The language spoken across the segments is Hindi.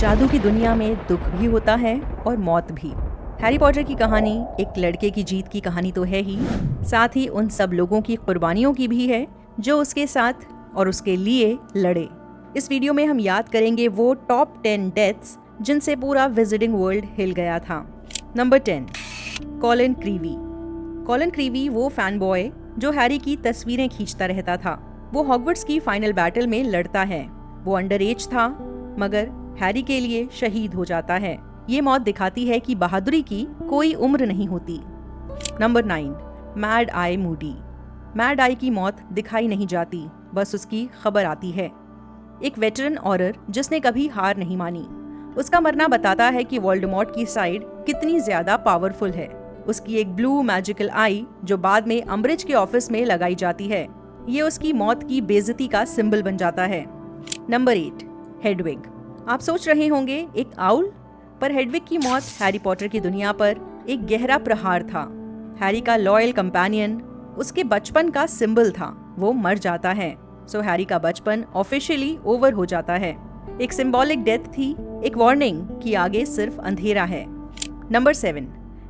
जादू की दुनिया में दुख भी होता है और मौत भी। हैरी पॉटर की कहानी एक लड़के की जीत की कहानी तो है ही, साथ ही उन सब लोगों की कुर्बानियों की भी है जो उसके साथ और उसके लिए लड़े। इस वीडियो में हम याद करेंगे वो टॉप 10 डेथ्स जिनसे पूरा विजिटिंग वर्ल्ड हिल गया था। Number 10, Colin Krivi. Colin Krivi वो फैन बॉय जो हैरी की तस्वीरें खींचता रहता था। वो हॉगवर्ट्स की फाइनल बैटल में लड़ता है। वो अंडर एज था मगर हैरी के लिए शहीद हो जाता है। ये मौत दिखाती है कि बहादुरी की कोई उम्र नहीं होती। Number 9, mad I Moody. Mad I की मौत दिखाई नहीं जाती, बस उसकी खबर आती है। एक वेटरन ऑरर जिसने कभी हार नहीं मानी। उसका मरना बताता है कि वोल्डेमॉर्ट की साइड कितनी ज्यादा पावरफुल है। उसकी एक ब्लू मैजिकल आई जो बाद में अम्ब्रिज के ऑफिस में लगाई जाती है, ये उसकी मौत की बेइज्जती का सिंबल बन जाता है। Number 8, Hedwig. आप सोच रहे होंगे एक आउल, पर हेडविग की मौत हैरी पॉटर की दुनिया पर एक गहरा प्रहार था। हैरी का लॉयल कंपेनियन, उसके बचपन का सिंबल था, वो मर जाता है। सो हैरी का बचपन ऑफिशियली ओवर हो जाता है। एक सिंबॉलिक डेथ थी, एक वार्निंग कि आगे सिर्फ अंधेरा है। नंबर 7,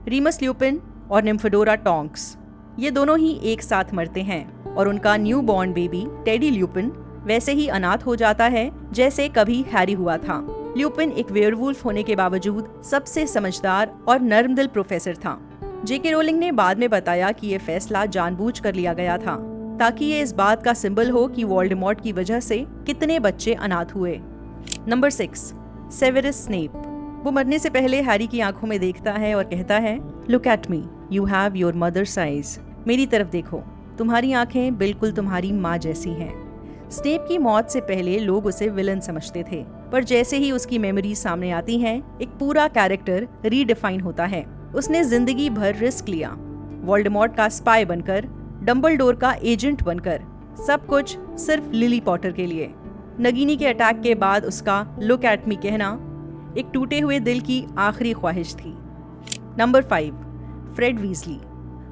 रीमस ल्यूपिन और निम्फेडोरा टोंक्स। ये दोनों ही एक साथ मरते हैं और उनका new born baby teddy lupin वैसे ही अनाथ हो जाता है जैसे कभी हैरी हुआ था। ल्यूपिन एक वेयरवुल्फ होने के बावजूद सबसे समझदार और नर्मदिल प्रोफेसर था। जेके रोलिंग ने बाद में बताया कि ये फैसला जानबूझ कर लिया गया था ताकि ये इस बात का सिंबल हो कि वोल्डेमॉर्ट की वजह से कितने बच्चे अनाथ हुए। Number 6, Severus Snape. वो मरने से पहले हैरी की आंखों में देखता है और कहता है, look at me, you have your mother's eyes. मेरी तरफ देखो, तुम्हारी आंखें बिल्कुल तुम्हारी माँ जैसी हैं। स्नेप की मौत से पहले लोग उसे विलन समझते थे, पर जैसे ही उसकी मेमोरीज सामने आती हैं, एक पूरा कैरेक्टर रीडिफाइन होता है। उसने जिंदगी भर रिस्क लिया, वोल्डेमॉर्ट का स्पाई बनकर, डंबलडोर का एजेंट बनकर, सब कुछ सिर्फ लिली पॉटर के लिए। नगीनी के अटैक के बाद उसका लुक एट मी कहना एक टूटे हुए दिल की आखिरी ख्वाहिश थी। Number 5, Fred Weasley.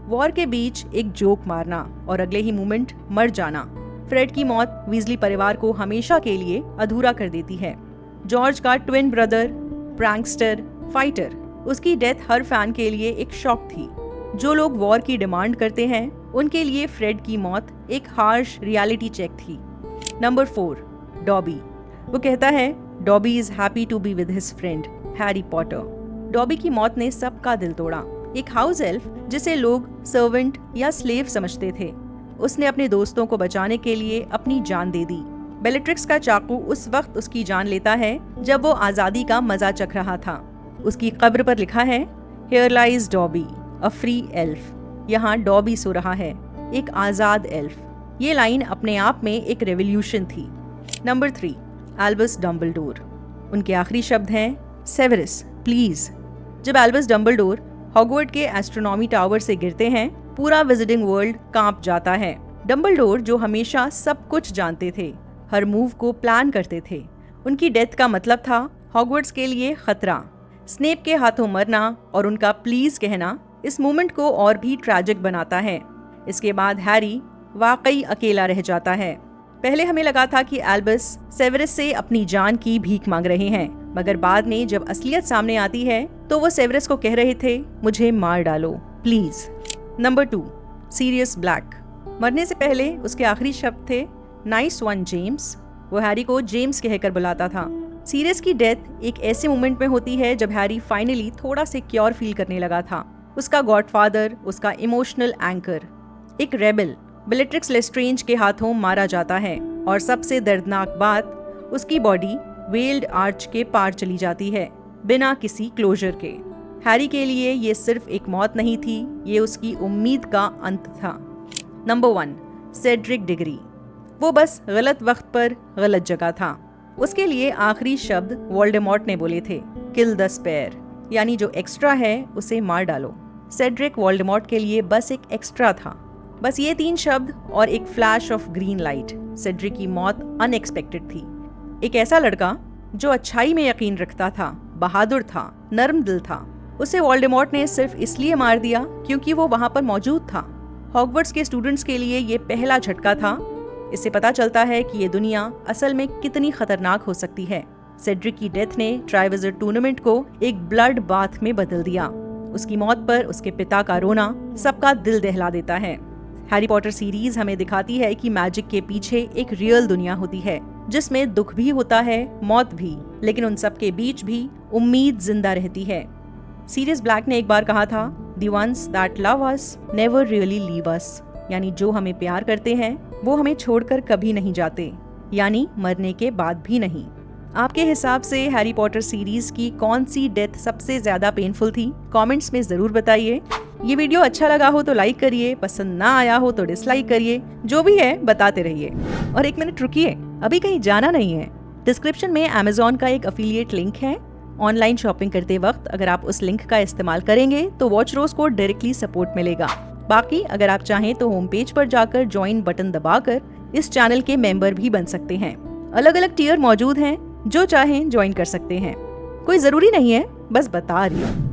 वॉर के बीच एक जोक मारना और अगले ही मोमेंट मर जाना। फ्रेड की मौत वीजली परिवार को हमेशा के लिए अधूरा कर देती है। जॉर्ज का ट्विन ब्रदर, प्रैंकस्टर, फाइटर, उसकी डेथ हर फैन के लिए एक शॉक थी। जो लोग वॉर की डिमांड करते हैं उनके लिए फ्रेड की मौत एक हार्श रियलिटी चेक थी। Number 4, Dobby. वो कहता है, Dobby is happy to be with his friend Harry Potter. Dobby की मौत ने सबका दिल तोड़ा। एक हाउस एल्फ जिसे लोग सर्वेंट या स्लेव समझते थे, उसने अपने दोस्तों को बचाने के लिए अपनी जान दे दी। बेलेट्रिक्स का चाकू उस वक्त उसकी जान लेता है जब वो आजादी का मजा चख रहा था। उसकी कब्र पर लिखा है, here lies dobby, a free elf. यहाँ डॉबी सो रहा है, एक आजाद एल्फ। ये लाइन अपने आप में एक रेवोल्यूशन थी। Number 3, Albus Dumbledore. उनके आखिरी शब्द हैं, सेवेरस प्लीज। जब एल्बस डम्बलडोर हॉगवर्ट के एस्ट्रोनॉमी टावर से गिरते हैं, पूरा विजिटिंग वर्ल्ड कांप जाता है। डम्बलडोर जो हमेशा सब कुछ जानते थे, हर मूव को प्लान करते थे, उनकी डेथ का मतलब था हॉगवर्ट्स के लिए खतरा। स्नेप के हाथों मरना और उनका प्लीज कहना इस मोमेंट को और भी ट्रैजिक बनाता है। इसके बाद हैरी वाकई अकेला रह जाता है। पहले हमें लगा था कि एल्बस सेवेरस से अपनी जान की भीख मांग रहे हैं, मगर बाद में जब असलियत सामने आती है तो वो सेवेरस को कह रहे थे, मुझे मार डालो प्लीज। Number 2, Sirius Black. मरने से पहले उसके आखिरी शब्द थे, नाइस वन जेम्स। वो हैरी को जेम्स कहकर बुलाता था। सीरियस की डेथ एक ऐसे मोमेंट में होती है जब हैरी फाइनली थोड़ा सिक्योर फील करने लगा था। उसका गॉडफादर, उसका इमोशनल एंकर, एक रेबल बेलेट्रिक्स लेस्ट्रेंज के हाथों मारा जाता है और सबसे दर्दनाक बात, उसकी बॉडी वेल्ड आर्च के पार चली जाती है बिना किसी क्लोजर के। हैरी के लिए ये सिर्फ एक मौत नहीं थी, ये उसकी उम्मीद का अंत था। नंबर 1, सेड्रिक डिगरी। वो बस गलत वक्त पर गलत जगह था। उसके लिए आखिरी शब्द वोल्डेमॉर्ट ने बोले थे, किल द स्पेयर, यानी जो एक्स्ट्रा है उसे मार डालो। सेड्रिक वोल्डेमॉर्ट के लिए बस एक एक्स्ट्रा था। बस ये 3 शब्द और एक flash of green light. Cedric की मौत अनएक्सपेक्टेड थी। एक ऐसा लड़का जो अच्छाई में यकीन रखता था, बहादुर था, नर्म दिल था, उसे वोल्डेमॉर्ट ने सिर्फ इसलिए मार दिया क्योंकि वो वहां पर मौजूद था। हॉगवर्ट्स के स्टूडेंट्स के लिए ये पहला झटका था। इससे पता चलता है कि ये दुनिया असल में कितनी खतरनाक हो सकती है। सेड्रिक की डेथ ने ट्राइविजर टूर्नामेंट को एक ब्लड बाथ में बदल दिया। उसकी मौत पर उसके पिता का रोना सबका दिल दहला देता है। हैरी पॉटर सीरीज हमें दिखाती है कि मैजिक के पीछे एक रियल दुनिया होती है, जिसमें दुख भी होता है, मौत भी, लेकिन उन सब के बीच भी उम्मीद जिंदा रहती है। सीरियस ब्लैक ने एक बार कहा था, "The ones that love us never really leave us", यानी जो हमें प्यार करते हैं वो हमें छोड़कर कभी नहीं जाते, यानी मरने के बाद भी नहीं। आपके हिसाब से हैरी पॉटर सीरीज की कौन सी डेथ सबसे ज्यादा पेनफुल थी? कमेंट्स में जरूर बताइए। ये वीडियो अच्छा लगा हो तो लाइक करिए, पसंद ना आया हो तो डिसलाइक करिए, जो भी है बताते रहिए। और एक मिनट रुकिए, अभी कहीं जाना नहीं है। डिस्क्रिप्शन में Amazon का एक अफिलिएट लिंक है। ऑनलाइन शॉपिंग करते वक्त अगर आप उस लिंक का इस्तेमाल करेंगे तो वॉच रोज को डायरेक्टली सपोर्ट मिलेगा। बाकी अगर आप चाहें तो होम पेज पर जाकर ज्वाइन बटन दबाकर इस चैनल के मेंबर भी बन सकते हैं। अलग अलग टियर मौजूद हैं, जो चाहें ज्वाइन कर सकते हैं। कोई जरूरी नहीं है, बस बता रही हूँ।